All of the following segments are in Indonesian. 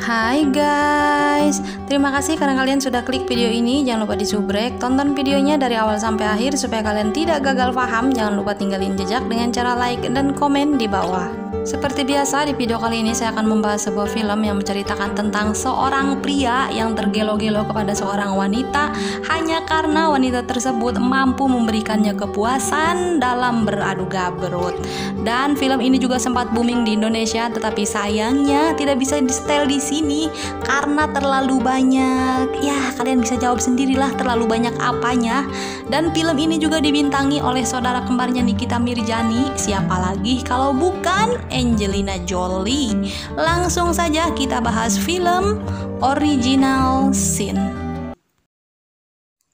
Hai guys, terima kasih karena kalian sudah klik video ini. Jangan lupa disubrek, tonton videonya dari awal sampai akhir supaya kalian tidak gagal paham. Jangan lupa tinggalin jejak dengan cara like dan komen di bawah. Seperti biasa, di video kali ini saya akan membahas sebuah film yang menceritakan tentang seorang pria yang tergelo-gelo kepada seorang wanita hanya karena wanita tersebut mampu memberikannya kepuasan dalam beradu gabrut. Dan film ini juga sempat booming di Indonesia, tetapi sayangnya tidak bisa di-setel di sini karena terlalu banyak. Ya, kalian bisa jawab sendirilah terlalu banyak apanya. Dan film ini juga dibintangi oleh saudara kembarnya Nikita Mirzani. Siapa lagi kalau bukan Angelina Jolie. Langsung saja kita bahas film Original Sin.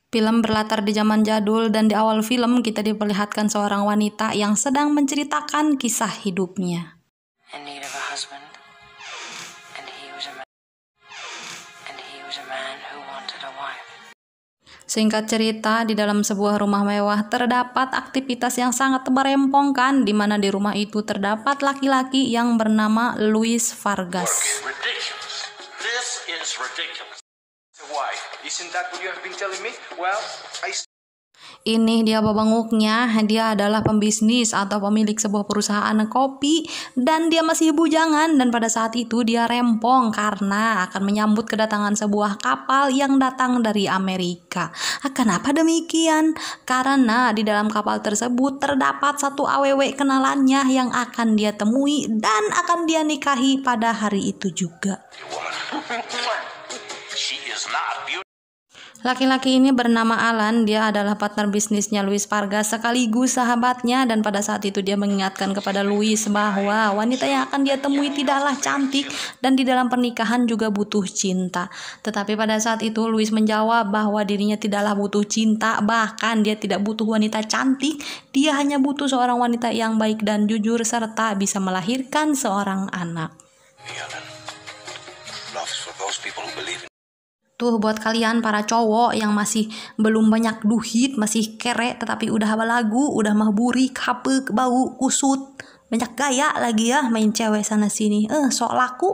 Film berlatar di zaman jadul dan di awal film kita diperlihatkan seorang wanita yang sedang menceritakan kisah hidupnya. Singkat cerita, di dalam sebuah rumah mewah terdapat aktivitas yang sangat merempongkan, di mana di rumah itu terdapat laki-laki yang bernama Louis Vargas. Ini dia babanguknya, dia adalah pembisnis atau pemilik sebuah perusahaan kopi dan dia masih bujangan, dan pada saat itu dia rempong karena akan menyambut kedatangan sebuah kapal yang datang dari Amerika. Kenapa demikian? Karena di dalam kapal tersebut terdapat satu awewe kenalannya yang akan dia temui dan akan dia nikahi pada hari itu juga. Laki-laki ini bernama Alan, dia adalah partner bisnisnya Louis Vargas sekaligus sahabatnya, dan pada saat itu dia mengingatkan kepada Louis bahwa wanita yang akan dia temui tidaklah cantik dan di dalam pernikahan juga butuh cinta. Tetapi pada saat itu Louis menjawab bahwa dirinya tidaklah butuh cinta, bahkan dia tidak butuh wanita cantik, dia hanya butuh seorang wanita yang baik dan jujur serta bisa melahirkan seorang anak. Tuh buat kalian para cowok yang masih belum banyak duit, masih kere tetapi udah balagu, udah mah burik, hapek, bau, kusut, banyak gaya lagi ya main cewek sana sini, sok laku.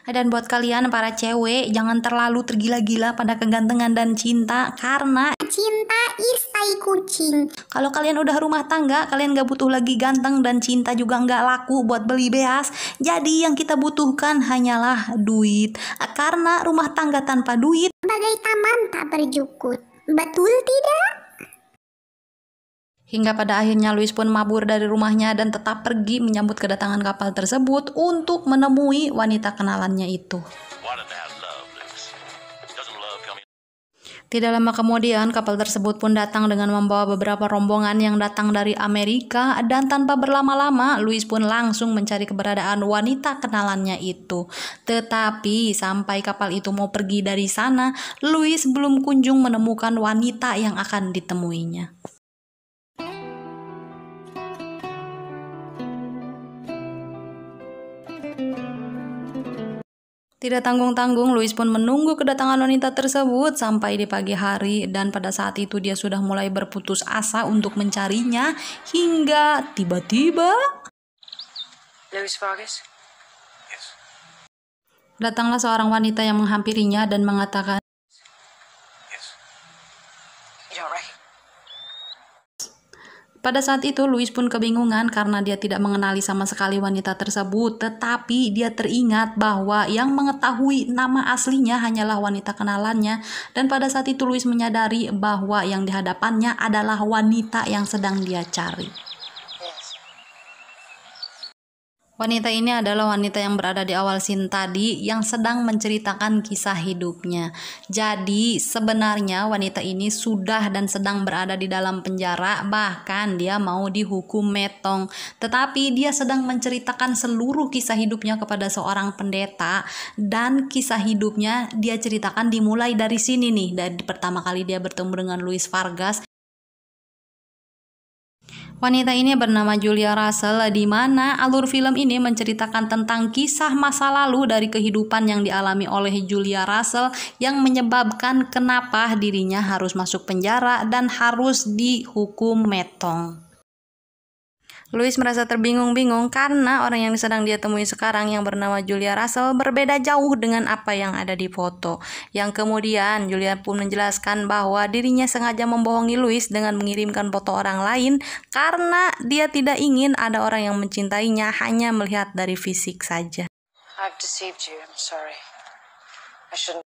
Dan buat kalian para cewek, jangan terlalu tergila-gila pada kegantengan dan cinta, karena cinta is tai kucing. Kalau kalian udah rumah tangga, kalian gak butuh lagi ganteng dan cinta juga gak laku buat beli beas. Jadi yang kita butuhkan hanyalah duit, karena rumah tangga tanpa duit bagai taman tak berjukut. Betul tidak? Hingga pada akhirnya Louis pun mabur dari rumahnya dan tetap pergi menyambut kedatangan kapal tersebut untuk menemui wanita kenalannya itu. Tidak lama kemudian kapal tersebut pun datang dengan membawa beberapa rombongan yang datang dari Amerika, dan tanpa berlama-lama Louis pun langsung mencari keberadaan wanita kenalannya itu. Tetapi sampai kapal itu mau pergi dari sana, Louis belum kunjung menemukan wanita yang akan ditemuinya. Tidak tanggung-tanggung, Louis pun menunggu kedatangan wanita tersebut sampai di pagi hari, dan pada saat itu dia sudah mulai berputus asa untuk mencarinya hingga tiba-tiba Louis Vargas? Yes. Datanglah seorang wanita yang menghampirinya dan mengatakan, Yes. You're right. Pada saat itu Louis pun kebingungan karena dia tidak mengenali sama sekali wanita tersebut, tetapi dia teringat bahwa yang mengetahui nama aslinya hanyalah wanita kenalannya, dan pada saat itu Louis menyadari bahwa yang di hadapannya adalah wanita yang sedang dia cari. Wanita ini adalah wanita yang berada di awal scene tadi yang sedang menceritakan kisah hidupnya. Jadi sebenarnya wanita ini sudah dan sedang berada di dalam penjara, bahkan dia mau dihukum metong. Tetapi dia sedang menceritakan seluruh kisah hidupnya kepada seorang pendeta, dan kisah hidupnya dia ceritakan dimulai dari sini nih, dari pertama kali dia bertemu dengan Louis Vargas. Wanita ini bernama Julia Russell, di mana alur film ini menceritakan tentang kisah masa lalu dari kehidupan yang dialami oleh Julia Russell yang menyebabkan kenapa dirinya harus masuk penjara dan harus dihukum metong. Louis merasa terbingung-bingung karena orang yang sedang dia temui sekarang yang bernama Julia Russell berbeda jauh dengan apa yang ada di foto. Yang kemudian Julia pun menjelaskan bahwa dirinya sengaja membohongi Louis dengan mengirimkan foto orang lain karena dia tidak ingin ada orang yang mencintainya hanya melihat dari fisik saja. I've deceived you. I'm sorry. I shouldn't.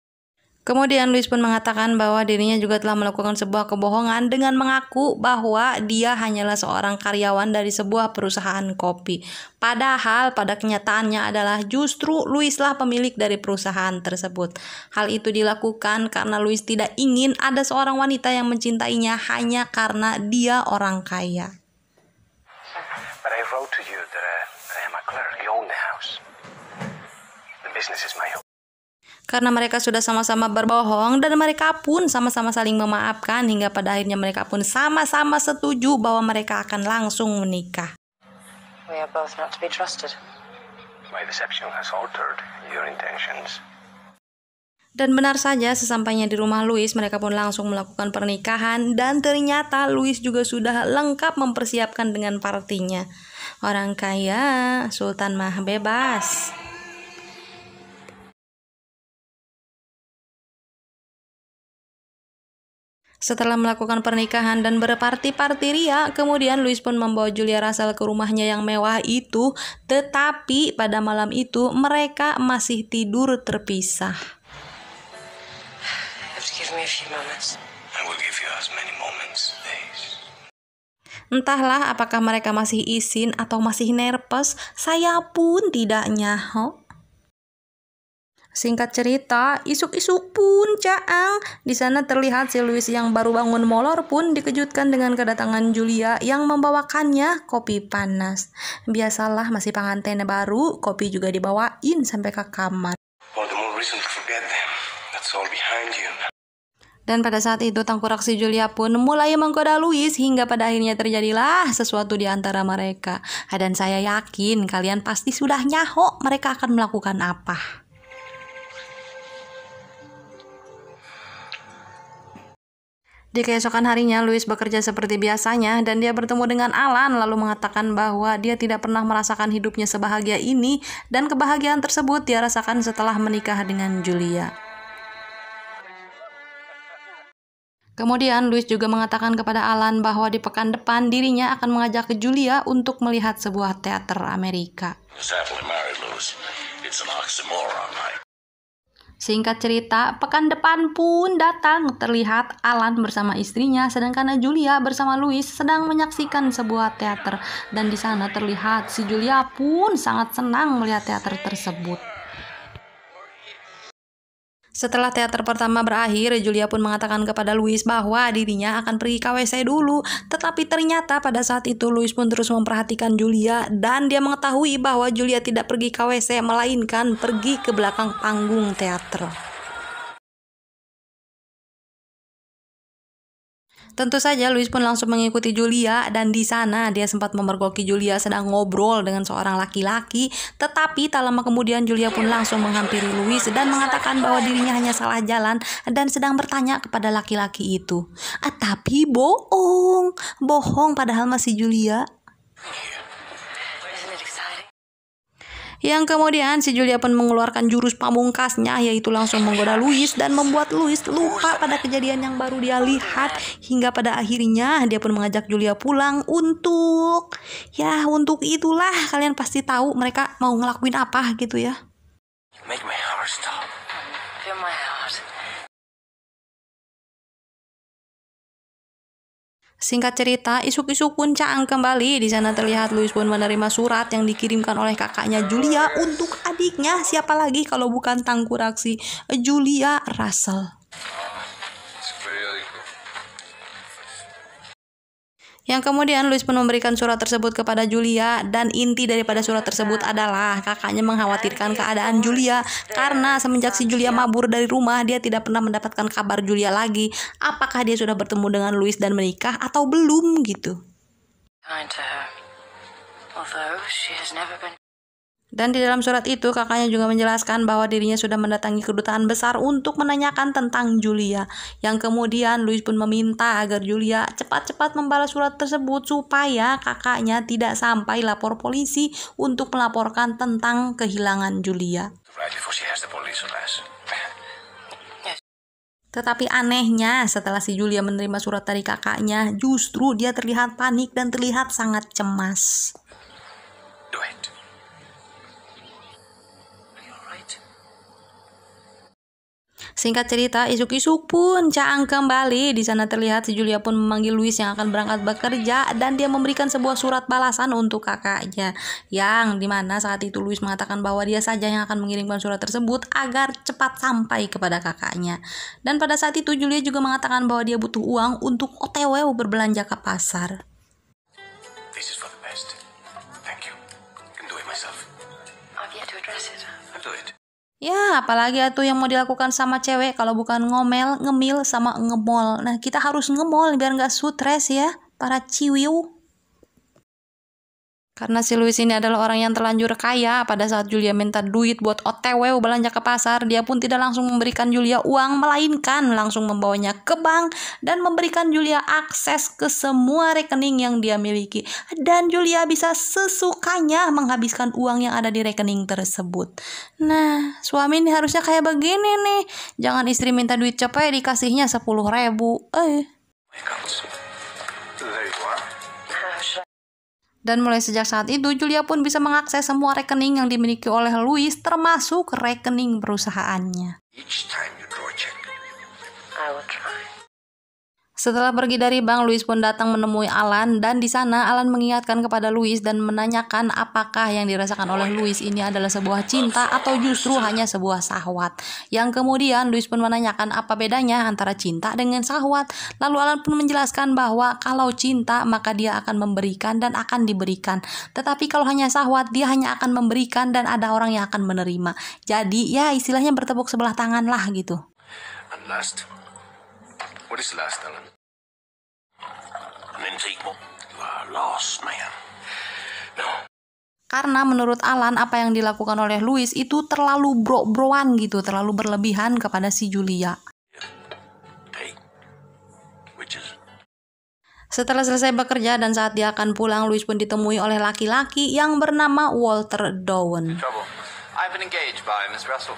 Kemudian Louis pun mengatakan bahwa dirinya juga telah melakukan sebuah kebohongan dengan mengaku bahwa dia hanyalah seorang karyawan dari sebuah perusahaan kopi. Padahal pada kenyataannya adalah justru Louislah pemilik dari perusahaan tersebut. Hal itu dilakukan karena Louis tidak ingin ada seorang wanita yang mencintainya hanya karena dia orang kaya. But I wrote to you that I am a clerk. I own the house. The business is my own. Karena mereka sudah sama-sama berbohong dan mereka pun sama-sama saling memaafkan hingga pada akhirnya mereka pun sama-sama setuju bahwa mereka akan langsung menikah. We are both not to be trusted. My deception has altered your intentions. Dan benar saja sesampainya di rumah Louis mereka pun langsung melakukan pernikahan dan ternyata Louis juga sudah lengkap mempersiapkan dengan partinya. Orang kaya, Sultan mah bebas. Setelah melakukan pernikahan dan berparti-parti ria, kemudian Louis pun membawa Julia Russell ke rumahnya yang mewah itu, tetapi pada malam itu mereka masih tidur terpisah. You have to give me a few moments. I will give you as many moments, days. Entahlah apakah mereka masih izin atau masih nervous, saya pun tidak nyaho. Singkat cerita, isuk-isuk pun caang. Di sana terlihat si Louis yang baru bangun molor pun dikejutkan dengan kedatangan Julia yang membawakannya kopi panas. Biasalah masih pengantin baru, kopi juga dibawain sampai ke kamar. All the more reason to forget them. That's all behind you. Dan pada saat itu tangkurak si Julia pun mulai menggoda Louis hingga pada akhirnya terjadilah sesuatu di antara mereka. Dan saya yakin kalian pasti sudah nyaho mereka akan melakukan apa. Di keesokan harinya, Louis bekerja seperti biasanya dan dia bertemu dengan Alan lalu mengatakan bahwa dia tidak pernah merasakan hidupnya sebahagia ini dan kebahagiaan tersebut dia rasakan setelah menikah dengan Julia. Kemudian Louis juga mengatakan kepada Alan bahwa di pekan depan dirinya akan mengajak ke Julia untuk melihat sebuah teater Amerika. Singkat cerita, pekan depan pun datang terlihat Alan bersama istrinya sedangkan Julia bersama Louis sedang menyaksikan sebuah teater dan di sana terlihat si Julia pun sangat senang melihat teater tersebut. Setelah teater pertama berakhir, Julia pun mengatakan kepada Louis bahwa dirinya akan pergi ke WC dulu. Tetapi ternyata pada saat itu Louis pun terus memperhatikan Julia dan dia mengetahui bahwa Julia tidak pergi ke WC melainkan pergi ke belakang panggung teater. Tentu saja Louis pun langsung mengikuti Julia dan di sana dia sempat memergoki Julia sedang ngobrol dengan seorang laki-laki, tetapi tak lama kemudian Julia pun langsung menghampiri Louis dan mengatakan bahwa dirinya hanya salah jalan dan sedang bertanya kepada laki-laki itu. Tapi bohong padahal masih Julia. Yang kemudian si Julia pun mengeluarkan jurus pamungkasnya yaitu langsung menggoda Louis dan membuat Louis lupa pada kejadian yang baru dia lihat hingga pada akhirnya dia pun mengajak Julia pulang untuk itulah kalian pasti tahu mereka mau ngelakuin apa gitu ya. Make my heart stop. Feel my heart. Singkat cerita, isuk-isuk pun caang kembali. Di sana terlihat Louis pun menerima surat yang dikirimkan oleh kakaknya Julia untuk adiknya. Siapa lagi kalau bukan tangkurak si Julia Russell. Yang kemudian Louis pun memberikan surat tersebut kepada Julia dan inti daripada surat tersebut adalah kakaknya mengkhawatirkan keadaan Julia karena semenjak si Julia mabur dari rumah dia tidak pernah mendapatkan kabar Julia lagi. Apakah dia sudah bertemu dengan Louis dan menikah atau belum gitu. Kind to her. Although she has never been. Dan di dalam surat itu kakaknya juga menjelaskan bahwa dirinya sudah mendatangi kedutaan besar untuk menanyakan tentang Julia. Yang kemudian Louis pun meminta agar Julia cepat-cepat membalas surat tersebut supaya kakaknya tidak sampai lapor polisi untuk melaporkan tentang kehilangan Julia. Right before she has the police arrest. Tetapi anehnya setelah si Julia menerima surat dari kakaknya, justru dia terlihat panik dan terlihat sangat cemas. Do it. Are you alright? Singkat cerita, isuk-isuk pun caang kembali. Di sana terlihat si Julia pun memanggil Louis yang akan berangkat bekerja dan dia memberikan sebuah surat balasan untuk kakaknya. Yang dimana saat itu Louis mengatakan bahwa dia saja yang akan mengirimkan surat tersebut agar cepat sampai kepada kakaknya. Dan pada saat itu Julia juga mengatakan bahwa dia butuh uang untuk OTW berbelanja ke pasar. This is for the best. Thank you. I can do it myself. I've yet to address it. I'll do it. Ya, apalagi itu yang mau dilakukan sama cewek kalau bukan ngomel, ngemil, sama ngemol. Nah, kita harus ngemol biar nggak stres ya, para ciwiu. Karena si Louis ini adalah orang yang terlanjur kaya, pada saat Julia minta duit buat OTW belanja ke pasar, dia pun tidak langsung memberikan Julia uang, melainkan langsung membawanya ke bank dan memberikan Julia akses ke semua rekening yang dia miliki. Dan Julia bisa sesukanya menghabiskan uang yang ada di rekening tersebut. Nah, suami ini harusnya kayak begini nih. Jangan istri minta duit cepet dikasihnya 10.000. My guns. There you are. Dan mulai sejak saat itu, Julia pun bisa mengakses semua rekening yang dimiliki oleh Louis, termasuk rekening perusahaannya. Each time you draw a check. I will try. Setelah pergi dari bank, Louis pun datang menemui Alan, dan di sana Alan mengingatkan kepada Louis dan menanyakan apakah yang dirasakan oleh Louis ini adalah sebuah cinta atau justru hanya sebuah syahwat. Yang kemudian Louis pun menanyakan apa bedanya antara cinta dengan syahwat. Lalu Alan pun menjelaskan bahwa kalau cinta maka dia akan memberikan dan akan diberikan. Tetapi kalau hanya syahwat dia hanya akan memberikan dan ada orang yang akan menerima. Jadi ya istilahnya bertepuk sebelah tangan lah gitu. And last. What is last, Alan? You are lost, man. No. Karena menurut Alan apa yang dilakukan oleh Louis itu terlalu bro-broan gitu, terlalu berlebihan kepada si Julia. Hey. Witches. Setelah selesai bekerja dan saat dia akan pulang, Louis pun ditemui oleh laki-laki yang bernama Walter Dowen. Trouble. I've been engaged by Miss Russell.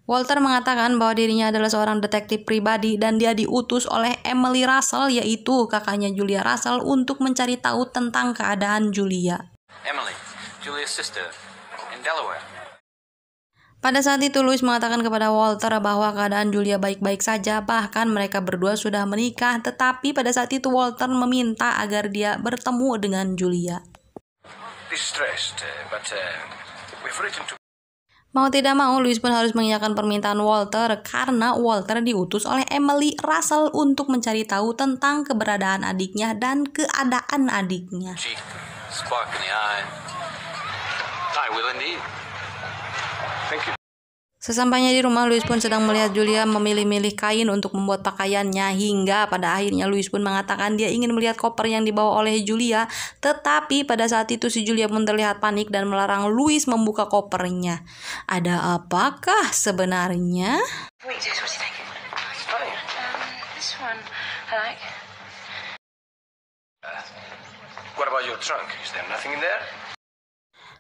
Walter mengatakan bahwa dirinya adalah seorang detektif pribadi dan dia diutus oleh Emily Russell, yaitu kakaknya Julia Russell, untuk mencari tahu tentang keadaan Julia. Emily, Julia's sister, in Delaware. Pada saat itu Louis mengatakan kepada Walter bahwa keadaan Julia baik-baik saja, bahkan mereka berdua sudah menikah, tetapi pada saat itu Walter meminta agar dia bertemu dengan Julia. Distressed, but we've written to. Mau tidak mau, Louis pun harus mengiyakan permintaan Walter karena Walter diutus oleh Emily Russell untuk mencari tahu tentang keberadaan adiknya dan keadaan adiknya. She, spark in the eye. I will indeed. Thank you. Sesampainya di rumah, Louis pun sedang melihat Julia memilih-milih kain untuk membuat pakaiannya, hingga pada akhirnya Louis pun mengatakan dia ingin melihat koper yang dibawa oleh Julia, tetapi pada saat itu si Julia pun terlihat panik dan melarang Louis membuka kopernya. Ada apakah sebenarnya? Wait, Jess, what do you think? It's fine. This one I like. What about your trunk? Is there nothing in there?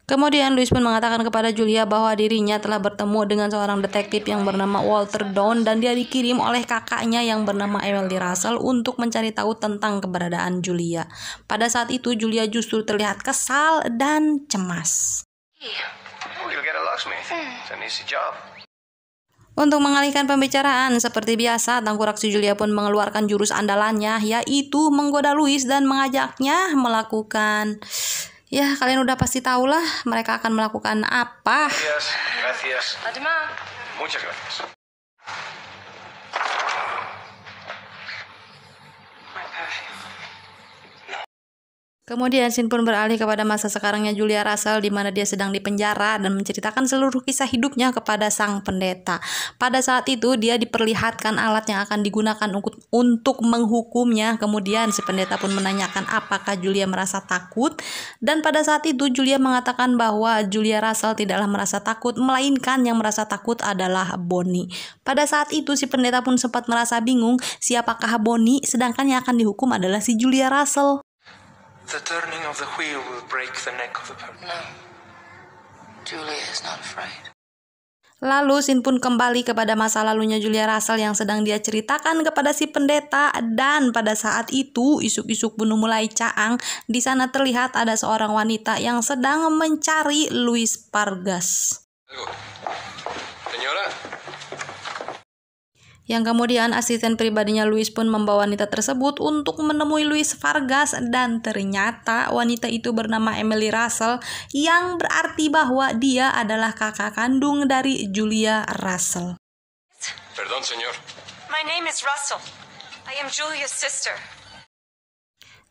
Kemudian Louis pun mengatakan kepada Julia bahwa dirinya telah bertemu dengan seorang detektif yang bernama Walter Down dan dia dikirim oleh kakaknya yang bernama Emily Russell untuk mencari tahu tentang keberadaan Julia. Pada saat itu Julia justru terlihat kesal dan cemas. Oh, you'll get a locksmith. It's an easy job. Untuk mengalihkan pembicaraan, seperti biasa, tengkorak si Julia pun mengeluarkan jurus andalannya, yaitu menggoda Louis dan mengajaknya melakukan... Ya, kalian udah pasti tahulah mereka akan melakukan apa. Gracias. Gracias. Además. Muchas gracias. My perfume. Kemudian scene pun beralih kepada masa sekarangnya Julia Russell, di mana dia sedang dipenjara dan menceritakan seluruh kisah hidupnya kepada sang pendeta. Pada saat itu dia diperlihatkan alat yang akan digunakan untuk menghukumnya. Kemudian si pendeta pun menanyakan apakah Julia merasa takut, dan pada saat itu Julia mengatakan bahwa Julia Russell tidaklah merasa takut, melainkan yang merasa takut adalah Bonnie. Pada saat itu si pendeta pun sempat merasa bingung siapakah Bonnie, sedangkan yang akan dihukum adalah si Julia Russell. The turning of the wheel will break the neck of the person. No. Julia is not afraid. Lalu scene pun kembali kepada masa lalunya Julia Russell yang sedang dia ceritakan kepada si pendeta, dan pada saat itu isuk-isuk pun mulai caang. Di sana terlihat ada seorang wanita yang sedang mencari Luis Vargas. Señora. Yang kemudian asisten pribadinya Luis pun membawa wanita tersebut untuk menemui Luis Vargas, dan ternyata wanita itu bernama Emily Russell, yang berarti bahwa dia adalah kakak kandung dari Julia Russell. Perdón, señor. My name is Russell. I am Julia's sister.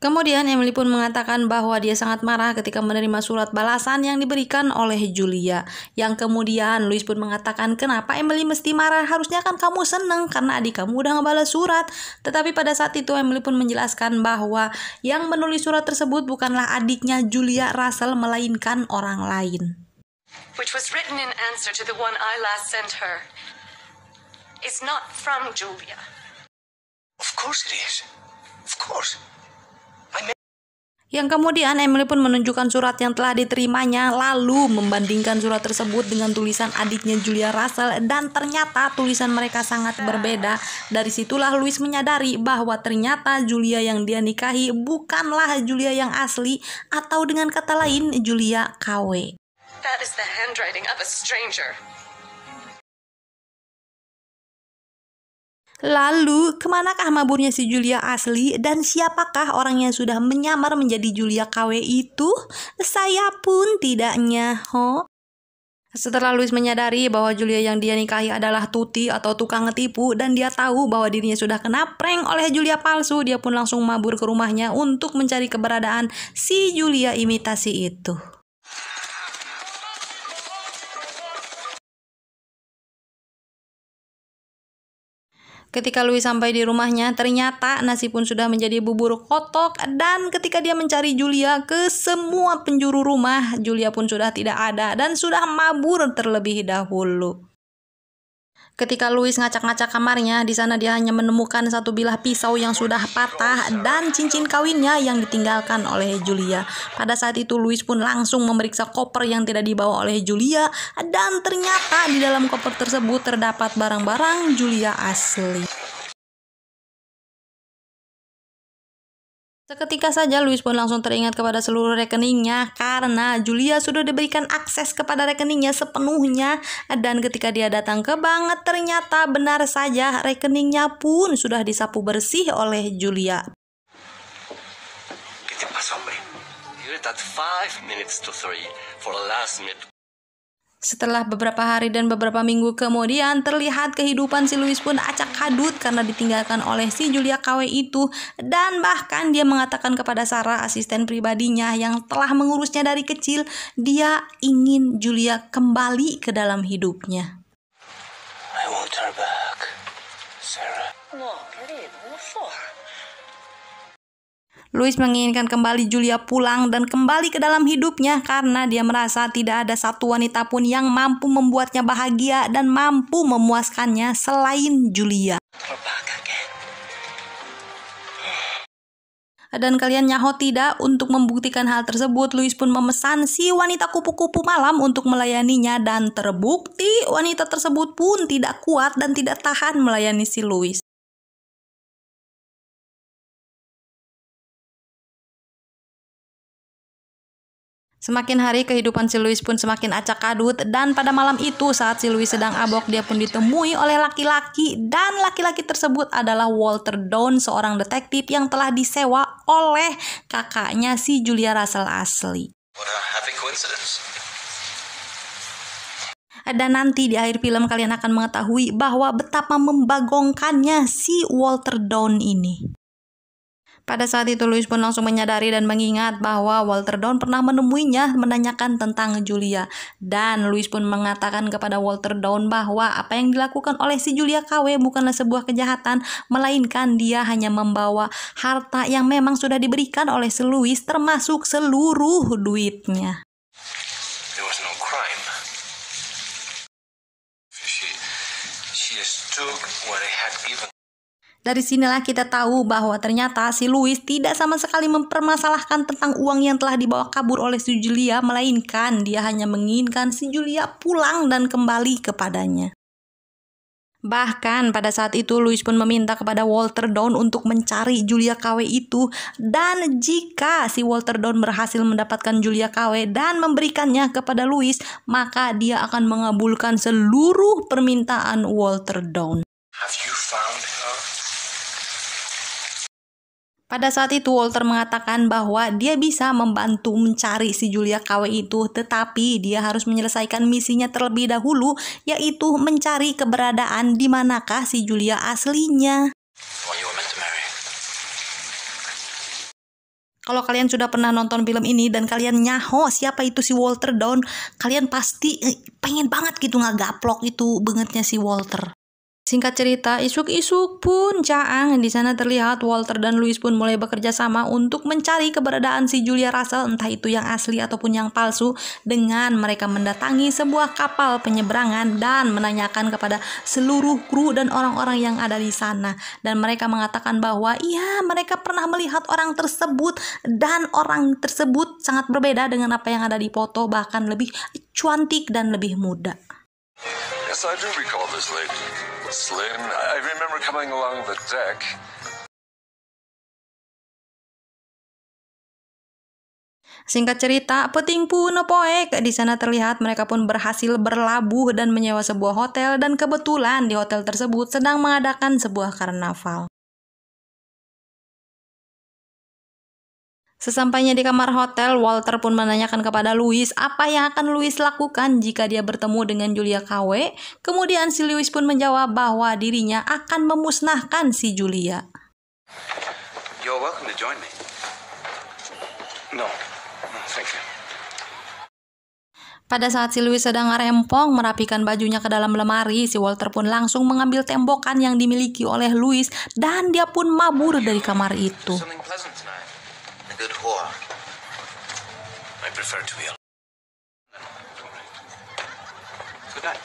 Kemudian Emily pun mengatakan bahwa dia sangat marah ketika menerima surat balasan yang diberikan oleh Julia. Yang kemudian Luis pun mengatakan, kenapa Emily mesti marah? Harusnya kan kamu seneng karena adik kamu udah ngebalas surat. Tetapi pada saat itu Emily pun menjelaskan bahwa yang menulis surat tersebut bukanlah adiknya Julia Russell, melainkan orang lain. Which was written in answer to the one I last sent her. It's not from Julia. Of course it is. Of course. Yang kemudian Emily pun menunjukkan surat yang telah diterimanya, lalu membandingkan surat tersebut dengan tulisan adiknya Julia Russell, dan ternyata tulisan mereka sangat berbeda. Dari situlah Luis menyadari bahwa ternyata Julia yang dia nikahi bukanlah Julia yang asli, atau dengan kata lain Julia KW. That is the handwriting of a stranger. Lalu, kemanakah maburnya si Julia asli, dan siapakah orang yang sudah menyamar menjadi Julia KW itu? Saya pun tidaknya, Setelah Luis menyadari bahwa Julia yang dia nikahi adalah tuti atau tukang ngetipu, dan dia tahu bahwa dirinya sudah kena prank oleh Julia palsu, dia pun langsung mabur ke rumahnya untuk mencari keberadaan si Julia imitasi itu. Ketika Louis sampai di rumahnya, ternyata nasi pun sudah menjadi bubur kotok, dan ketika dia mencari Julia ke semua penjuru rumah, Julia pun sudah tidak ada dan sudah mabur terlebih dahulu. Ketika Louis ngacak-ngacak kamarnya, di sana dia hanya menemukan satu bilah pisau yang sudah patah dan cincin kawinnya yang ditinggalkan oleh Julia. Pada saat itu Louis pun langsung memeriksa koper yang tidak dibawa oleh Julia, dan ternyata di dalam koper tersebut terdapat barang-barang Julia asli. Seketika saja Louis pun langsung teringat kepada seluruh rekeningnya, karena Julia sudah diberikan akses kepada rekeningnya sepenuhnya, dan ketika dia datang ke bank, ternyata benar saja rekeningnya pun sudah disapu bersih oleh Julia. ¿Qué te pasa, hombre? You're at 5 minutes to 3 for a last minute. Setelah beberapa hari dan beberapa minggu kemudian, terlihat kehidupan si Louis pun acak hadut karena ditinggalkan oleh si Julia KW itu, dan bahkan dia mengatakan kepada Sarah, asisten pribadinya yang telah mengurusnya dari kecil, dia ingin Julia kembali ke dalam hidupnya. I want her back, Sarah. Louis menginginkan kembali Julia pulang dan kembali ke dalam hidupnya karena dia merasa tidak ada satu wanita pun yang mampu membuatnya bahagia dan mampu memuaskannya selain Julia. Dan kalian nyaho tidak? Untuk membuktikan hal tersebut, Louis pun memesan si wanita kupu-kupu malam untuk melayaninya, dan terbukti wanita tersebut pun tidak kuat dan tidak tahan melayani si Louis. Semakin hari kehidupan si Louis pun semakin acak adut, dan pada malam itu saat si Louis sedang abok, dia pun ditemui oleh laki-laki, dan laki-laki tersebut adalah Walter Dawn, seorang detektif yang telah disewa oleh kakaknya si Julia Russell asli. What a happy coincidence. Dan nanti di akhir film kalian akan mengetahui bahwa betapa membagongkannya si Walter Dawn ini. Pada saat itu Louis pun langsung menyadari dan mengingat bahwa Walter Dawn pernah menemuinya menanyakan tentang Julia. Dan Louis pun mengatakan kepada Walter Dawn bahwa apa yang dilakukan oleh si Julia KW bukanlah sebuah kejahatan, melainkan dia hanya membawa harta yang memang sudah diberikan oleh si Louis, termasuk seluruh duitnya. There was no crime. She just took what I had given. Dari sinilah kita tahu bahwa ternyata si Louis tidak sama sekali mempermasalahkan tentang uang yang telah dibawa kabur oleh si Julia, melainkan dia hanya menginginkan si Julia pulang dan kembali kepadanya. Bahkan pada saat itu Louis pun meminta kepada Walter Dawn untuk mencari Julia KW itu, dan jika si Walter Dawn berhasil mendapatkan Julia KW dan memberikannya kepada Louis, maka dia akan mengabulkan seluruh permintaan Walter Dawn. Have you found her? Pada saat itu Walter mengatakan bahwa dia bisa membantu mencari si Julia KW itu, tetapi dia harus menyelesaikan misinya terlebih dahulu, yaitu mencari keberadaan di manakah si Julia aslinya. Well, you were meant to marry. Kalau kalian sudah pernah nonton film ini dan kalian nyaho siapa itu si Walter Dawn, kalian pasti pengen banget gitu ngagaplok itu bangetnya si Walter. Singkat cerita, isuk-isuk pun caang. Di sana terlihat Walter dan Louis pun mulai bekerja sama untuk mencari keberadaan si Julia Russell, entah itu yang asli ataupun yang palsu, dengan mereka mendatangi sebuah kapal penyeberangan dan menanyakan kepada seluruh kru dan orang-orang yang ada di sana. Dan mereka mengatakan bahwa iya, mereka pernah melihat orang tersebut dan orang tersebut sangat berbeda dengan apa yang ada di foto, bahkan lebih cantik dan lebih muda. Yes, I do recall this lady. Slim. I remember coming along the deck. Singkat cerita, peting pun poek. Di sana terlihat mereka pun berhasil berlabuh dan menyewa sebuah hotel, dan kebetulan di hotel tersebut sedang mengadakan sebuah karnaval. Sesampainya di kamar hotel, Walter pun menanyakan kepada Louis apa yang akan Louis lakukan jika dia bertemu dengan Julia KW. Kemudian si Louis pun menjawab bahwa dirinya akan memusnahkan si Julia. You're welcome to join me. No, thank you. Pada saat si Louis sedang rempong merapikan bajunya ke dalam lemari, si Walter pun langsung mengambil tembokan yang dimiliki oleh Louis dan dia pun mabur dari kamar itu. Something pleasant tonight. A good whore. I prefer to be alone. Good night.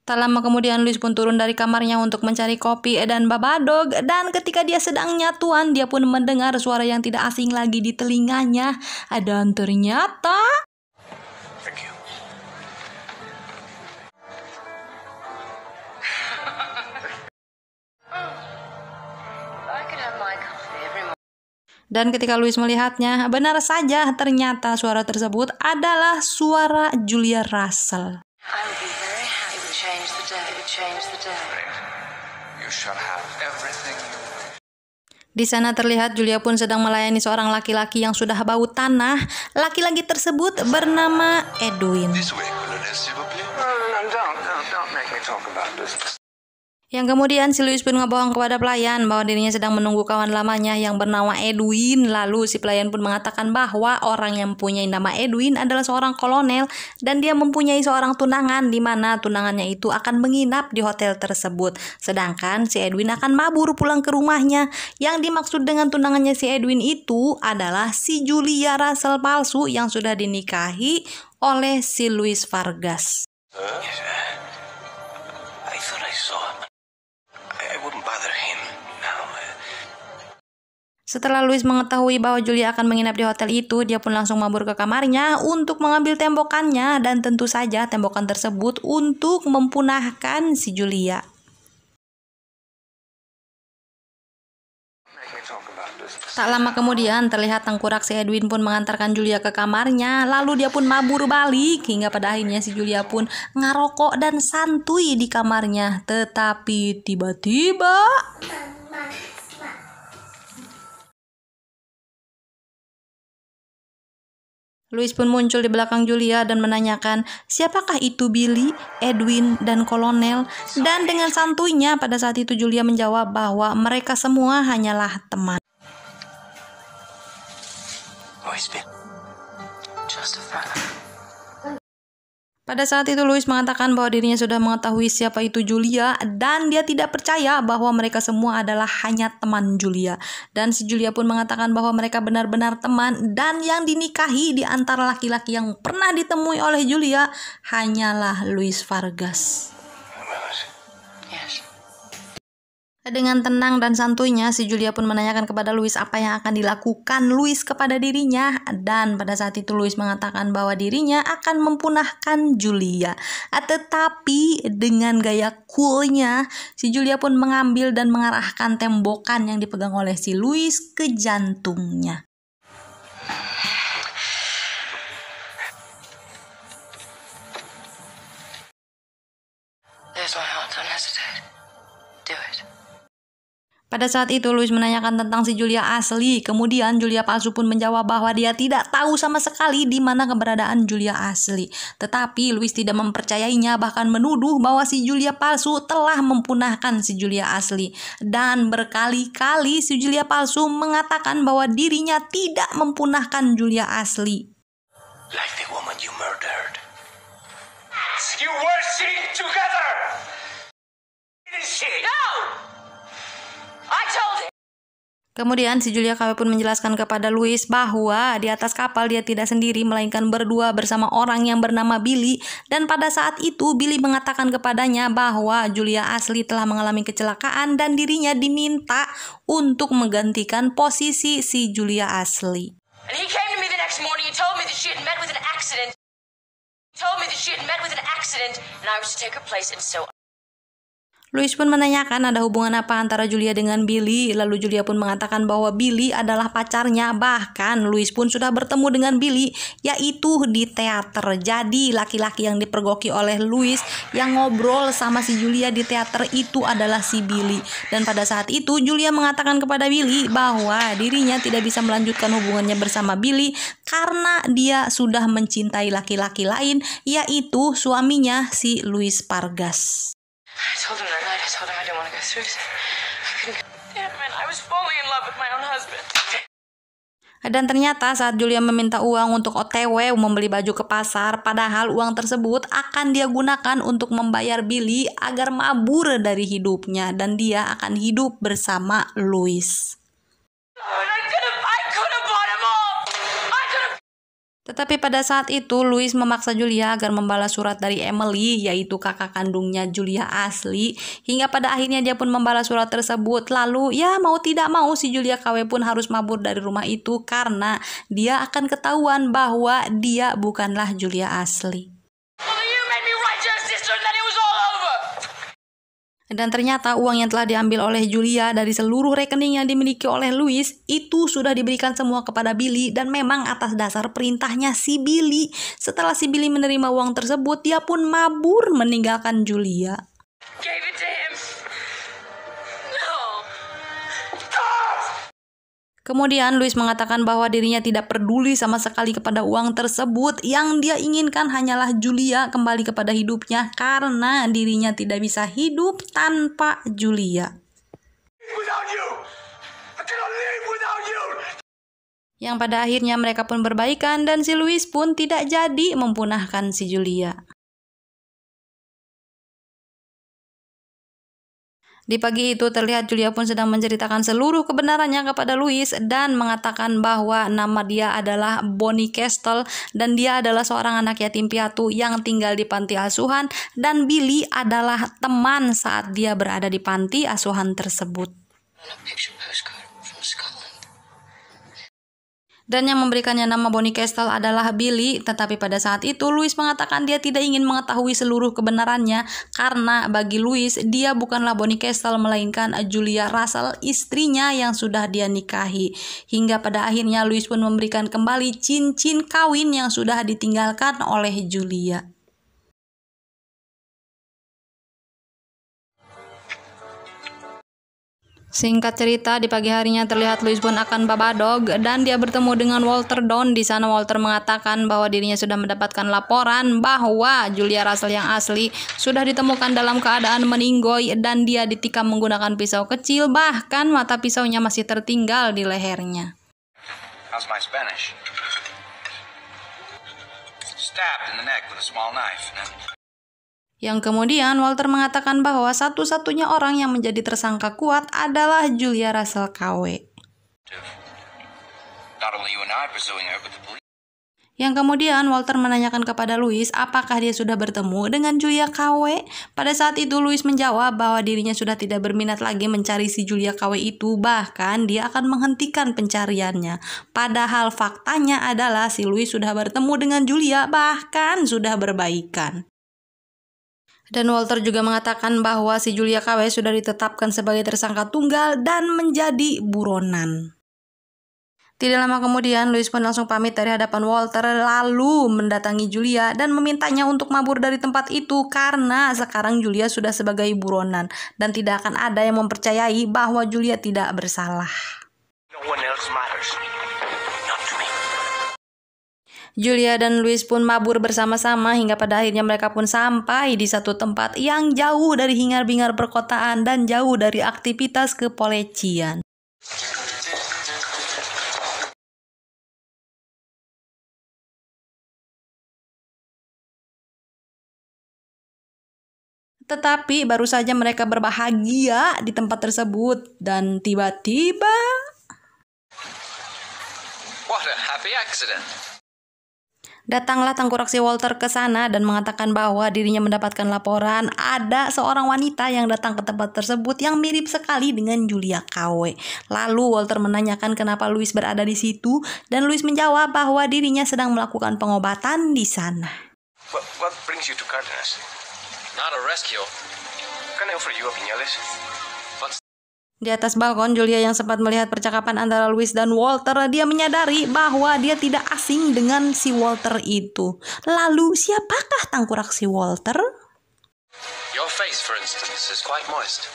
Tak lama kemudian Louis pun turun dari kamarnya untuk mencari kopi dan babadog, dan ketika dia sedang nyatuan dia pun mendengar suara yang tidak asing lagi di telinganya, dan ternyata Thank you. I could have my coffee every morning. dan ketika Louis melihatnya, benar saja ternyata suara tersebut adalah suara Julia Russell. I would be very happy to change the day. You shall have everything you want. Di sana terlihat Julia pun sedang melayani seorang laki-laki yang sudah bau tanah. Laki-laki tersebut bernama Edwin. This way, Colonel, s'il vous plaît. No, don't make me talk about this. Yang kemudian si Louis pun ngebohong kepada pelayan bahwa dirinya sedang menunggu kawan lamanya yang bernama Edwin. Lalu si pelayan pun mengatakan bahwa orang yang mempunyai nama Edwin adalah seorang kolonel dan dia mempunyai seorang tunangan, di mana tunangannya itu akan menginap di hotel tersebut. Sedangkan si Edwin akan mabur pulang ke rumahnya. Yang dimaksud dengan tunangannya si Edwin itu adalah si Julia Russell palsu yang sudah dinikahi oleh si Louis Vargas. I thought I saw him. I wouldn't bother him now. Setelah Louis mengetahui bahwa Julia akan menginap di hotel itu, dia pun langsung mabur ke kamarnya untuk mengambil tembokannya, dan tentu saja tembokan tersebut untuk mempunahkan si Julia. Make me talk about this. Tak lama kemudian terlihat tengkurak si Edwin pun mengantarkan Julia ke kamarnya, lalu dia pun mabur balik hingga pada akhirnya si Julia pun ngarokok dan santuy di kamarnya. Tetapi tiba-tiba Louis pun muncul di belakang Julia dan menanyakan, siapakah itu Billy, Edwin, dan kolonel? Dan dengan santuinya pada saat itu Julia menjawab bahwa mereka semua hanyalah teman. Always been just a friend. Pada saat itu Louis mengatakan bahwa dirinya sudah mengetahui siapa itu Julia dan dia tidak percaya bahwa mereka semua adalah hanya teman Julia. Dan si Julia pun mengatakan bahwa mereka benar-benar teman dan yang dinikahi di antara laki-laki yang pernah ditemui oleh Julia hanyalah Louis Vargas. Yes. Dengan tenang dan santuinya, si Julia pun menanyakan kepada Louis apa yang akan dilakukan Louis kepada dirinya. Dan pada saat itu Louis mengatakan bahwa dirinya akan mempunahkan Julia. Tetapi dengan gaya coolnya, si Julia pun mengambil dan mengarahkan tembokan yang dipegang oleh si Louis ke jantungnya. There's my heart, don't hesitate. Do it. Pada saat itu Louis menanyakan tentang si Julia asli. Kemudian Julia palsu pun menjawab bahwa dia tidak tahu sama sekali di mana keberadaan Julia asli. Tetapi Louis tidak mempercayainya, bahkan menuduh bahwa si Julia palsu telah mempunahkan si Julia asli. Dan berkali-kali si Julia palsu mengatakan bahwa dirinya tidak mempunahkan Julia asli. Like the woman you murdered. You were seen together! Didn't she? No! I told him. Kemudian si Julia KW pun menjelaskan kepada Louis bahwa di atas kapal dia tidak sendiri melainkan berdua bersama orang yang bernama Billy. Dan pada saat itu Billy mengatakan kepadanya bahwa Julia asli telah mengalami kecelakaan dan dirinya diminta untuk menggantikan posisi si Julia asli. And he came to me the next morning and told me that she had met with an accident. And I was to take her place, and so Louis pun menanyakan ada hubungan apa antara Julia dengan Billy. Lalu Julia pun mengatakan bahwa Billy adalah pacarnya. Bahkan Louis pun sudah bertemu dengan Billy, yaitu di teater. Jadi laki-laki yang dipergoki oleh Louis yang ngobrol sama si Julia di teater itu adalah si Billy. Dan pada saat itu Julia mengatakan kepada Billy bahwa dirinya tidak bisa melanjutkan hubungannya bersama Billy karena dia sudah mencintai laki-laki lain, yaitu suaminya si Louis Vargas. I told him that night. I told him I didn't want to go through this. I couldn't go. Damn, man, I was falling in love with my own husband. Dan ternyata saat Julia meminta uang untuk OTW membeli baju ke pasar, padahal uang tersebut akan dia gunakan untuk membayar Billy agar mabur dari hidupnya dan dia akan hidup bersama Louis. Tetapi pada saat itu Louis memaksa Julia agar membalas surat dari Emily, yaitu kakak kandungnya Julia asli, hingga pada akhirnya dia pun membalas surat tersebut. Lalu ya mau tidak mau si Julia KW pun harus mabur dari rumah itu karena dia akan ketahuan bahwa dia bukanlah Julia asli. Dan ternyata uang yang telah diambil oleh Julia dari seluruh rekening yang dimiliki oleh Louis itu sudah diberikan semua kepada Billy, dan memang atas dasar perintahnya si Billy. Setelah si Billy menerima uang tersebut, dia pun mabur meninggalkan Julia. Gave it to him. No. Kemudian Louis mengatakan bahwa dirinya tidak peduli sama sekali kepada uang tersebut. Yang dia inginkan hanyalah Julia kembali kepada hidupnya karena dirinya tidak bisa hidup tanpa Julia. Without you! I cannot live without you! Yang pada akhirnya mereka pun berbaikan dan si Louis pun tidak jadi mempunahkan si Julia. Di pagi itu terlihat Julia pun sedang menceritakan seluruh kebenarannya kepada Louis dan mengatakan bahwa nama dia adalah Bonnie Castle dan dia adalah seorang anak yatim piatu yang tinggal di panti asuhan, dan Billy adalah teman saat dia berada di panti asuhan tersebut. Dan yang memberikannya nama Bonnie Castle adalah Billy. Tetapi pada saat itu Louis mengatakan dia tidak ingin mengetahui seluruh kebenarannya karena bagi Louis dia bukanlah Bonnie Castle melainkan Julia Russell, istrinya yang sudah dia nikahi. Hingga pada akhirnya Louis pun memberikan kembali cincin kawin yang sudah ditinggalkan oleh Julia. Singkat cerita, di pagi harinya terlihat Louis pun akan babadog dan dia bertemu dengan Walter Dawn. Di sana Walter mengatakan bahwa dirinya sudah mendapatkan laporan bahwa Julia Russell yang asli sudah ditemukan dalam keadaan meninggoy dan dia ditikam menggunakan pisau kecil, bahkan mata pisaunya masih tertinggal di lehernya. How's my Spanish? Stabbed in the neck with a small knife. Yang kemudian Walter mengatakan bahwa satu-satunya orang yang menjadi tersangka kuat adalah Julia Russell KW. Not only you and I pursuing her, but the police. Yang kemudian Walter menanyakan kepada Louis apakah dia sudah bertemu dengan Julia KW. Pada saat itu Louis menjawab bahwa dirinya sudah tidak berminat lagi mencari si Julia KW itu, bahkan dia akan menghentikan pencariannya. Padahal faktanya adalah si Louis sudah bertemu dengan Julia, bahkan sudah berbaikan. Dan Walter juga mengatakan bahwa si Julia KW sudah ditetapkan sebagai tersangka tunggal dan menjadi buronan. Tidak lama kemudian, Louis pun langsung pamit dari hadapan Walter lalu mendatangi Julia dan memintanya untuk mabur dari tempat itu karena sekarang Julia sudah sebagai buronan dan tidak akan ada yang mempercayai bahwa Julia tidak bersalah. No one else matters. Not to me. Julia dan Louis pun mabur bersama-sama hingga pada akhirnya mereka pun sampai di satu tempat yang jauh dari hingar-bingar perkotaan dan jauh dari aktivitas kepolisian. Tetapi baru saja mereka berbahagia di tempat tersebut dan tiba-tiba What a happy accident. datanglah tengkorak si Walter ke sana dan mengatakan bahwa dirinya mendapatkan laporan ada seorang wanita yang datang ke tempat tersebut yang mirip sekali dengan Julia KW. Lalu Walter menanyakan kenapa Louis berada di situ dan Louis menjawab bahwa dirinya sedang melakukan pengobatan di sana. What brings you to Cardenas? Not a rescue. Can I offer you a piñales? Di atas balkon, Julia yang sempat melihat percakapan antara Louis dan Walter, dia menyadari bahwa dia tidak asing dengan si Walter itu. Lalu, siapakah tangkurak si Walter? Your face, for instance, is quite moist.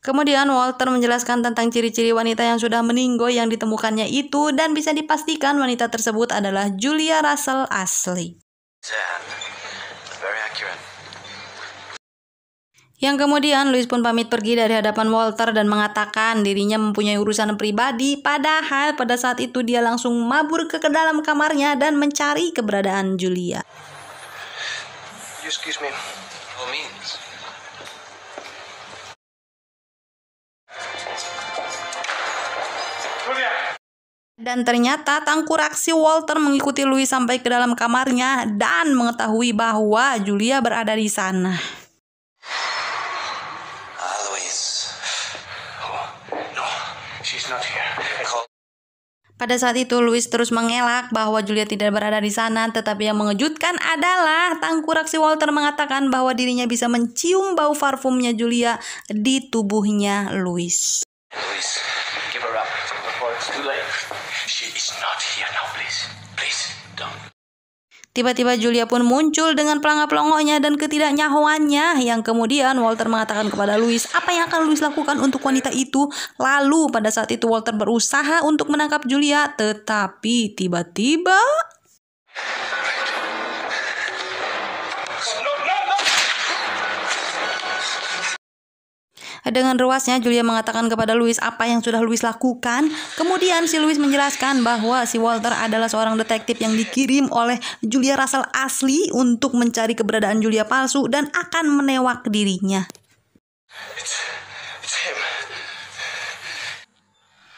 Kemudian Walter menjelaskan tentang ciri-ciri wanita yang sudah meninggoy yang ditemukannya itu dan bisa dipastikan wanita tersebut adalah Julia Russell asli. Very accurate. Yang kemudian Louis pun pamit pergi dari hadapan Walter dan mengatakan dirinya mempunyai urusan pribadi, padahal pada saat itu dia langsung mabur ke dalam kamarnya dan mencari keberadaan Julia. Excuse me. All means. Dan ternyata tangkurak si Walter mengikuti Louis sampai ke dalam kamarnya dan mengetahui bahwa Julia berada di sana. She's not here. Pada saat itu Louis terus mengelak bahwa Julia tidak berada di sana, tetapi yang mengejutkan adalah tangkurak si Walter mengatakan bahwa dirinya bisa mencium bau parfumnya Julia di tubuhnya Louis. Please, give her up before it's too late. She is not here now, please. Please, don't. Tiba-tiba Julia pun muncul dengan pelangak-pelongoknya dan ketidaknyahuannya yang kemudian Walter mengatakan kepada Louis apa yang akan Louis lakukan untuk wanita itu. Lalu pada saat itu Walter berusaha untuk menangkap Julia, tetapi tiba-tiba dengan ruasnya Julia mengatakan kepada Louis apa yang sudah Louis lakukan. Kemudian si Louis menjelaskan bahwa si Walter adalah seorang detektif yang dikirim oleh Julia Russell asli untuk mencari keberadaan Julia palsu dan akan menewak dirinya. It's him.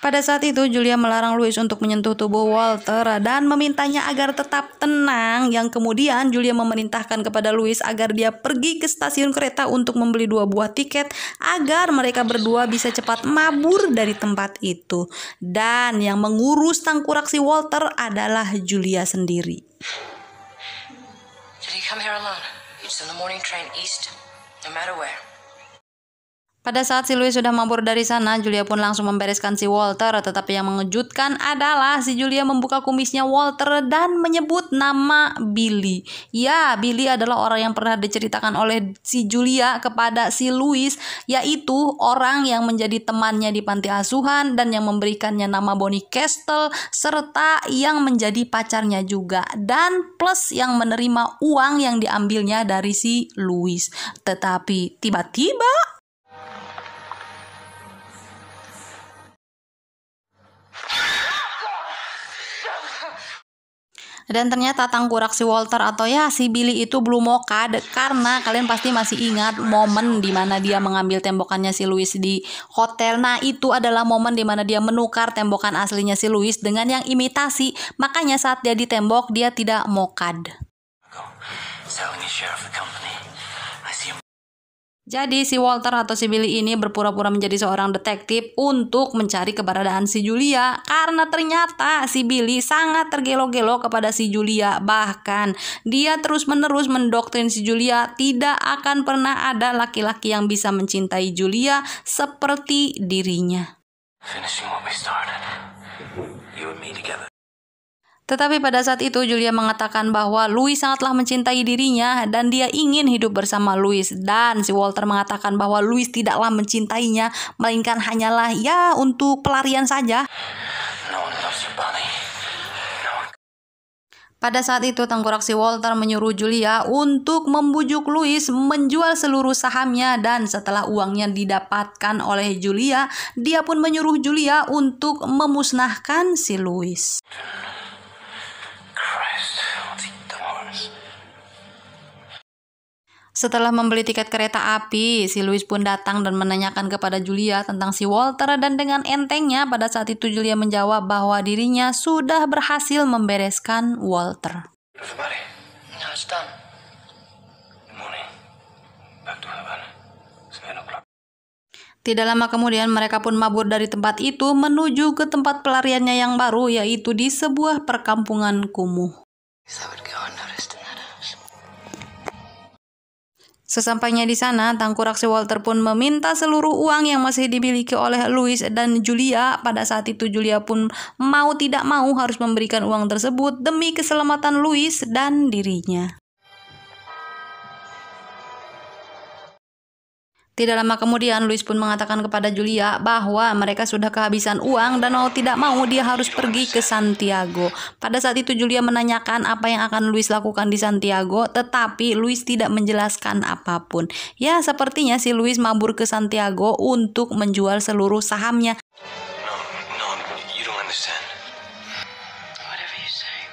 Pada saat itu Julia melarang Louis untuk menyentuh tubuh Walter dan memintanya agar tetap tenang, yang kemudian Julia memerintahkan kepada Louis agar dia pergi ke stasiun kereta untuk membeli 2 buah tiket agar mereka berdua bisa cepat mabur dari tempat itu. Dan yang mengurus tangkurak si Walter adalah Julia sendiri. Did he come here alone? It's in the morning train east, no matter where. Pada saat si Louis sudah mabur dari sana, Julia pun langsung membereskan si Walter. Tetapi yang mengejutkan adalah si Julia membuka kumisnya Walter dan menyebut nama Billy. Ya, Billy adalah orang yang pernah diceritakan oleh si Julia kepada si Louis, yaitu orang yang menjadi temannya di panti asuhan dan yang memberikannya nama Bonnie Castle, serta yang menjadi pacarnya juga, dan plus yang menerima uang yang diambilnya dari si Louis. Tetapi tiba-tiba Dan ternyata tengkorak si Walter atau ya si Billy itu belum mokad, karena kalian pasti masih ingat momen dimana dia mengambil tembokannya si Louis di hotel. Nah itu adalah momen dimana dia menukar tembokan aslinya si Louis dengan yang imitasi. Makanya saat dia ditembok dia tidak mokad. Jadi si Walter atau si Billy ini berpura-pura menjadi seorang detektif untuk mencari keberadaan si Julia, karena ternyata si Billy sangat tergelo-gelo kepada si Julia. Bahkan dia terus-menerus mendoktrin si Julia tidak akan pernah ada laki-laki yang bisa mencintai Julia seperti dirinya. Tetapi pada saat itu Julia mengatakan bahwa Louis sangatlah mencintai dirinya dan dia ingin hidup bersama Louis. Dan si Walter mengatakan bahwa Louis tidaklah mencintainya, melainkan hanyalah ya untuk pelarian saja. Pada saat itu tengkorak si Walter menyuruh Julia untuk membujuk Louis menjual seluruh sahamnya, dan setelah uangnya didapatkan oleh Julia, dia pun menyuruh Julia untuk memusnahkan si Louis. Setelah membeli tiket kereta api, si Louis pun datang dan menanyakan kepada Julia tentang si Walter, dan dengan entengnya pada saat itu Julia menjawab bahwa dirinya sudah berhasil membereskan Walter. Tidak lama kemudian mereka pun mabur dari tempat itu menuju ke tempat pelariannya yang baru, yaitu di sebuah perkampungan kumuh. Sesampainya di sana, tengkorak si Walter pun meminta seluruh uang yang masih dimiliki oleh Louis dan Julia. Pada saat itu Julia pun mau tidak mau harus memberikan uang tersebut demi keselamatan Louis dan dirinya. Tidak lama kemudian Louis pun mengatakan kepada Julia bahwa mereka sudah kehabisan uang dan mau tidak mau dia harus pergi ke Santiago. Pada saat itu Julia menanyakan apa yang akan Louis lakukan di Santiago, tetapi Louis tidak menjelaskan apapun. Ya, sepertinya si Louis mabur ke Santiago untuk menjual seluruh sahamnya. No, you don't understand. Whatever you say.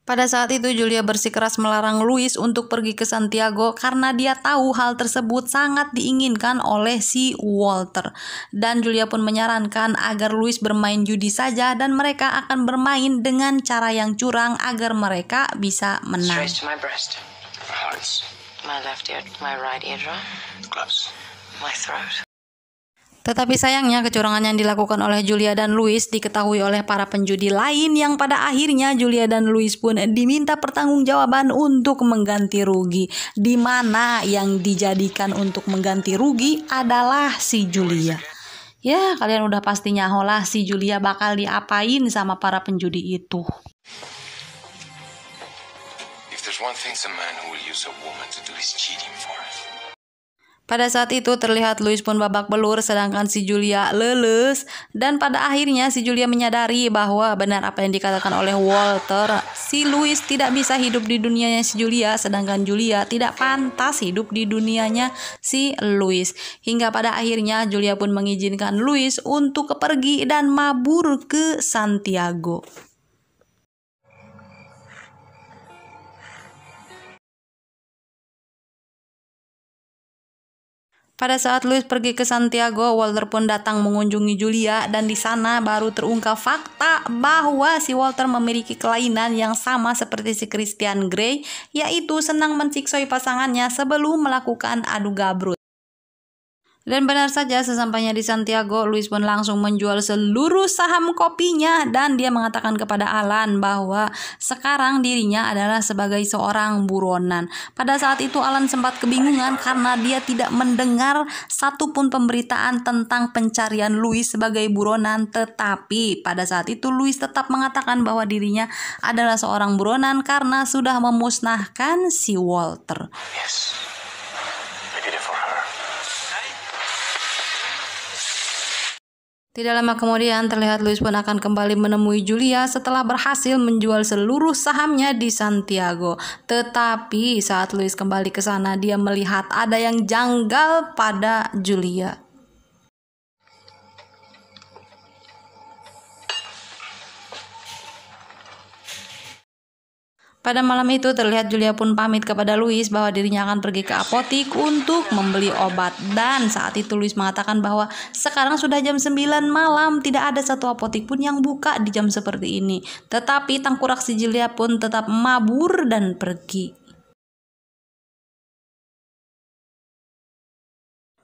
Pada saat itu Julia bersikeras melarang Louis untuk pergi ke Santiago karena dia tahu hal tersebut sangat diinginkan oleh si Walter. Dan Julia pun menyarankan agar Louis bermain judi saja dan mereka akan bermain dengan cara yang curang agar mereka bisa menang. Straight to my breast. Hearts. My left ear, my right eardrum. Gloves. My throat. Tetapi sayangnya kecurangan yang dilakukan oleh Julia dan Louis diketahui oleh para penjudi lain, yang pada akhirnya Julia dan Louis pun diminta pertanggungjawaban untuk mengganti rugi, di mana yang dijadikan untuk mengganti rugi adalah si Julia. Ya, kalian udah pasti nyaho lah si Julia bakal diapain sama para penjudi itu. If there's one thing a man who will use a woman to do his cheating for. Pada saat itu terlihat Louis pun babak belur sedangkan si Julia leles, dan pada akhirnya si Julia menyadari bahwa benar apa yang dikatakan oleh Walter, si Louis tidak bisa hidup di dunianya si Julia sedangkan Julia tidak pantas hidup di dunianya si Louis. Hingga pada akhirnya Julia pun mengizinkan Louis untuk pergi dan mabur ke Santiago. Pada saat Louis pergi ke Santiago, Walter pun datang mengunjungi Julia, dan di sana baru terungkap fakta bahwa si Walter memiliki kelainan yang sama seperti si Christian Grey, yaitu senang mensiksoi pasangannya sebelum melakukan adu gabrut. Dan benar saja, sesampainya di Santiago, Louis pun langsung menjual seluruh saham kopinya, dan dia mengatakan kepada Alan bahwa sekarang dirinya adalah sebagai seorang buronan. Pada saat itu Alan sempat kebingungan karena dia tidak mendengar satupun pemberitaan tentang pencarian Louis sebagai buronan, tetapi pada saat itu Louis tetap mengatakan bahwa dirinya adalah seorang buronan karena sudah memusnahkan si Walter. Yes. I did it for her. Tidak lama kemudian terlihat Louis pun akan kembali menemui Julia setelah berhasil menjual seluruh sahamnya di Santiago. Tetapi saat Louis kembali ke sana, dia melihat ada yang janggal pada Julia. Pada malam itu terlihat Julia pun pamit kepada Louis bahwa dirinya akan pergi ke apotik untuk membeli obat. Dan saat itu Louis mengatakan bahwa sekarang sudah jam 9 malam, tidak ada satu apotik pun yang buka di jam seperti ini. Tetapi tangkurak si Julia pun tetap mabur dan pergi.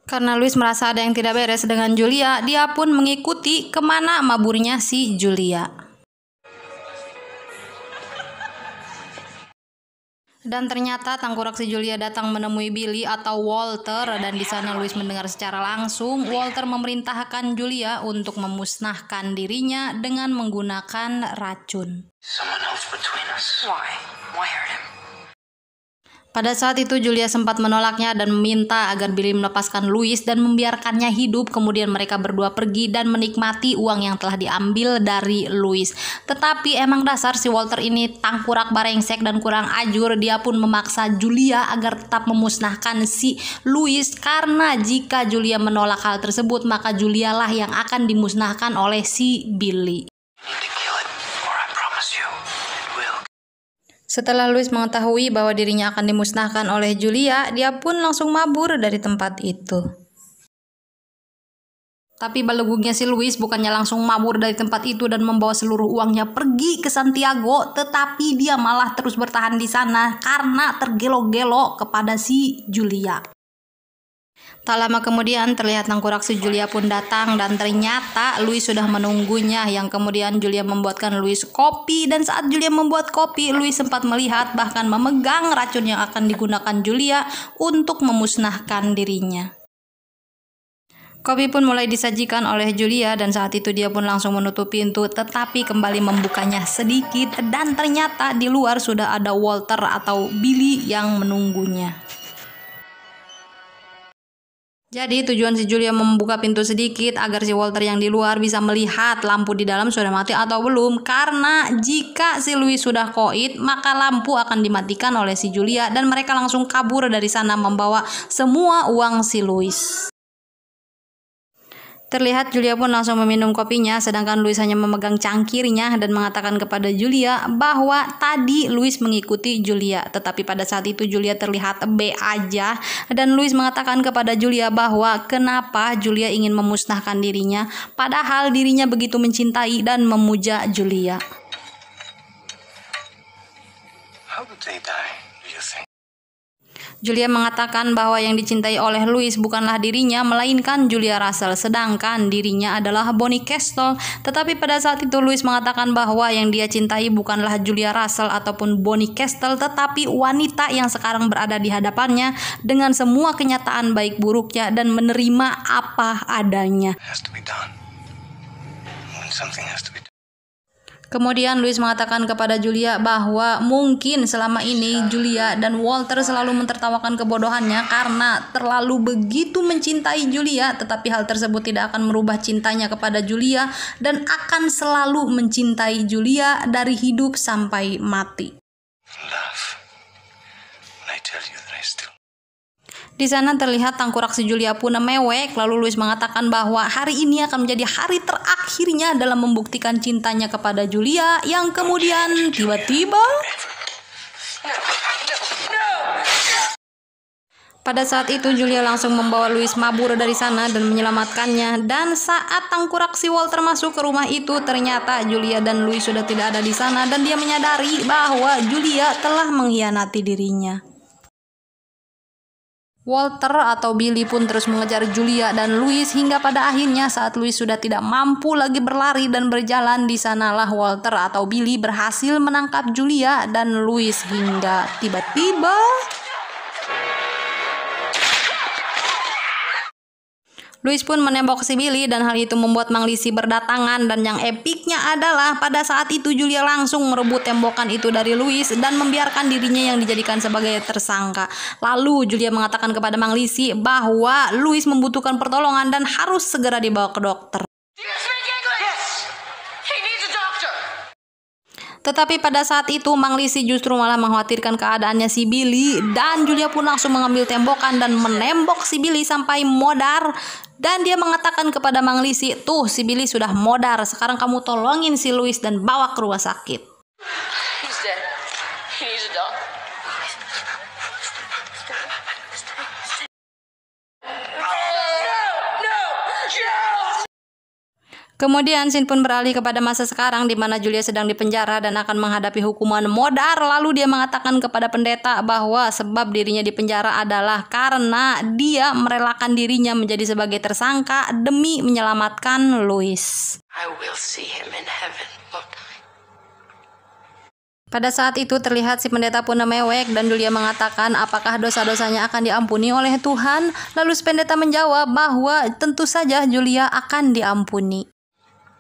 Karena Louis merasa ada yang tidak beres dengan Julia, dia pun mengikuti kemana maburnya si Julia. Dan ternyata tangkurak si Julia datang menemui Billy atau Walter, dan di sana Louis mendengar secara langsung Walter memerintahkan Julia untuk memusnahkan dirinya dengan menggunakan racun. Someone else between us. Why? Why hurt him? Pada saat itu Julia sempat menolaknya dan meminta agar Billy melepaskan Louis dan membiarkannya hidup. Kemudian mereka berdua pergi dan menikmati uang yang telah diambil dari Louis. Tetapi emang dasar si Walter ini tangkurak barengsek dan kurang ajur. Dia pun memaksa Julia agar tetap memusnahkan si Louis, karena jika Julia menolak hal tersebut maka Julia lah yang akan dimusnahkan oleh si Billy. Setelah Louis mengetahui bahwa dirinya akan dimusnahkan oleh Julia, dia pun langsung mabur dari tempat itu. Tapi balegugnya si Louis bukannya langsung mabur dari tempat itu dan membawa seluruh uangnya pergi ke Santiago, tetapi dia malah terus bertahan di sana karena tergelo-gelo kepada si Julia. Tak lama kemudian terlihat tangkurak si Julia pun datang, dan ternyata Louis sudah menunggunya, yang kemudian Julia membuatkan Louis kopi. Dan saat Julia membuat kopi, Louis sempat melihat bahkan memegang racun yang akan digunakan Julia untuk memusnahkan dirinya. Kopi pun mulai disajikan oleh Julia, dan saat itu dia pun langsung menutup pintu tetapi kembali membukanya sedikit, dan ternyata di luar sudah ada Walter atau Billy yang menunggunya. Jadi tujuan si Julia membuka pintu sedikit agar si Walter yang di luar bisa melihat lampu di dalam sudah mati atau belum, karena jika si Louis sudah koit maka lampu akan dimatikan oleh si Julia dan mereka langsung kabur dari sana membawa semua uang si Louis. Terlihat Julia pun langsung meminum kopinya, sedangkan Louis hanya memegang cangkirnya dan mengatakan kepada Julia bahwa tadi Louis mengikuti Julia. Tetapi pada saat itu Julia terlihat B aja, dan Louis mengatakan kepada Julia bahwa kenapa Julia ingin memusnahkan dirinya, padahal dirinya begitu mencintai dan memuja Julia. How did they die, do you think? Julia mengatakan bahwa yang dicintai oleh Louis bukanlah dirinya, melainkan Julia Russell, sedangkan dirinya adalah Bonnie Castle. Tetapi pada saat itu Louis mengatakan bahwa yang dia cintai bukanlah Julia Russell ataupun Bonnie Castle, tetapi wanita yang sekarang berada di hadapannya dengan semua kenyataan baik buruknya dan menerima apa adanya. It has to be done. When something has to be done. Kemudian Louis mengatakan kepada Julia bahwa mungkin selama ini Julia dan Walter selalu mentertawakan kebodohannya karena terlalu begitu mencintai Julia, tetapi hal tersebut tidak akan merubah cintanya kepada Julia dan akan selalu mencintai Julia dari hidup sampai mati. Love. When I tell you that I still... Di sana terlihat tangkurak si Julia pun mewek, lalu Louis mengatakan bahwa hari ini akan menjadi hari terakhirnya dalam membuktikan cintanya kepada Julia, yang kemudian tiba-tiba pada saat itu Julia langsung membawa Louis mabur dari sana dan menyelamatkannya. Dan saat tangkurak si Walter masuk ke rumah itu, ternyata Julia dan Louis sudah tidak ada di sana dan dia menyadari bahwa Julia telah mengkhianati dirinya. Walter atau Billy pun terus mengejar Julia dan Louis hingga pada akhirnya saat Louis sudah tidak mampu lagi berlari dan berjalan, di sanalah Walter atau Billy berhasil menangkap Julia dan Louis hingga tiba-tiba Louis pun menembak si Billy dan hal itu membuat Mang Lisi berdatangan, dan yang epiknya adalah pada saat itu Julia langsung merebut tembakan itu dari Louis dan membiarkan dirinya yang dijadikan sebagai tersangka. Lalu Julia mengatakan kepada Mang Lisi bahwa Louis membutuhkan pertolongan dan harus segera dibawa ke dokter. Tetapi pada saat itu Mang Lisi justru malah mengkhawatirkan keadaannya si Billy, dan Julia pun langsung mengambil tembakan dan menembok si Billy sampai modar. Dan dia mengatakan kepada Mang Lisi, tuh si Billy sudah modar, sekarang kamu tolongin si Louis dan bawa ke rumah sakit. He's dead. He needs a doctor. Kemudian scene pun beralih kepada masa sekarang di mana Julia sedang dipenjara dan akan menghadapi hukuman modar. Lalu dia mengatakan kepada pendeta bahwa sebab dirinya dipenjara adalah karena dia merelakan dirinya menjadi sebagai tersangka demi menyelamatkan Louis. I will see him in heaven, won't I? Pada saat itu terlihat si pendeta pun mewek dan Julia mengatakan apakah dosa-dosanya akan diampuni oleh Tuhan. Lalu si pendeta menjawab bahwa tentu saja Julia akan diampuni.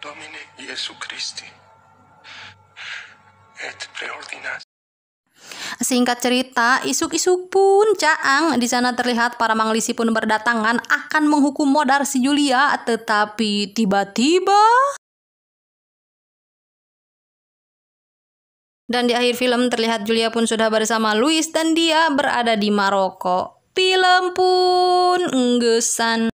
Domine Jesu Christi, et preordinas. Singkat cerita, isuk-isuk pun caang. Di sana terlihat para manglisi pun berdatangan akan menghukum modar si Julia, tetapi tiba-tiba dan di akhir film terlihat Julia pun sudah bersama Louis dan dia berada di Maroko. Film pun enggesan.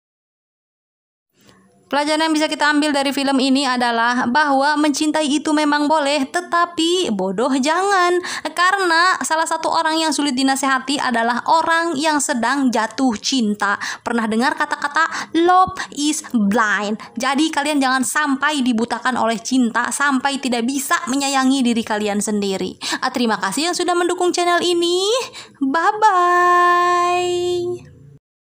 Pelajaran yang bisa kita ambil dari film ini adalah bahwa mencintai itu memang boleh, tetapi bodoh jangan. Karena salah satu orang yang sulit dinasehati adalah orang yang sedang jatuh cinta. Pernah dengar kata-kata love is blind? Jadi kalian jangan sampai dibutakan oleh cinta sampai tidak bisa menyayangi diri kalian sendiri. Terima kasih yang sudah mendukung channel ini. Bye-bye.